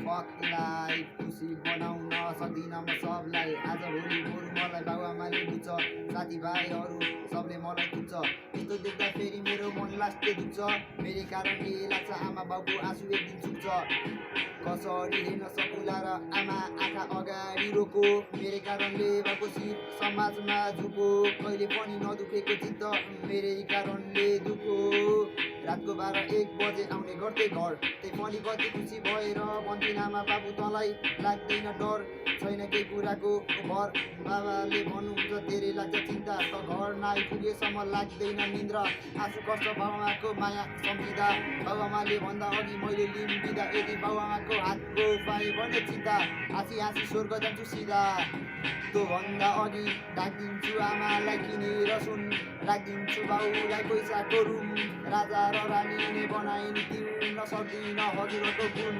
फकलाई खुसी बनाउन सक्दिनँ म सबलाई। आज भोलि बरु मलाई बाबुआमाले बुझ्छ, साथीभाइहरू सबले मलाई पुग्छ। यस्तो देख्दा फेरि मेरो मन लास्टै दुख्छ, मेरो कारणले लाग्छ आमा बाबु आँसु एक दिन सुक्छ। कसरी हेर्न सकुला र आमा आँखा अगाडि रोको, मेरो कारणले भएको शिर समाजमा झुको। कहिले पनि नदुखेको चित्त मेरै कारणले दुखो। रातको 12-1 बजे आउने गर्थे घर, त्यही पनि कति खुसी भएर भन्थिन् आमा बाबु तँलाई लाग्दैन डर। छैन केही कुराको भर, बाबाले भन्नुहुन्छ धेरै लाग्छ चिन्ता, त घर नआइपुगेसम्म लाग्दैन निन्द्रा। आँसु पर्छ बाबुआमाको माया सम्झिँदा, बाबुआमाले भन्दा अघि मैले लिम बिदा। यदि बाबुआमाको हातको पाएँ भने चिन्ता, हाँसी हाँसी स्वर्ग जान्छु सिधा। त्यो भन्दा अघि डाकिदिन्छु आमालाई किनेर सुन, राखिदिन्छु बाउलाई पैसाको रुम। राजा र रानी नै बनाइन् तिर्न सक्दिनँ हजुरको गुण।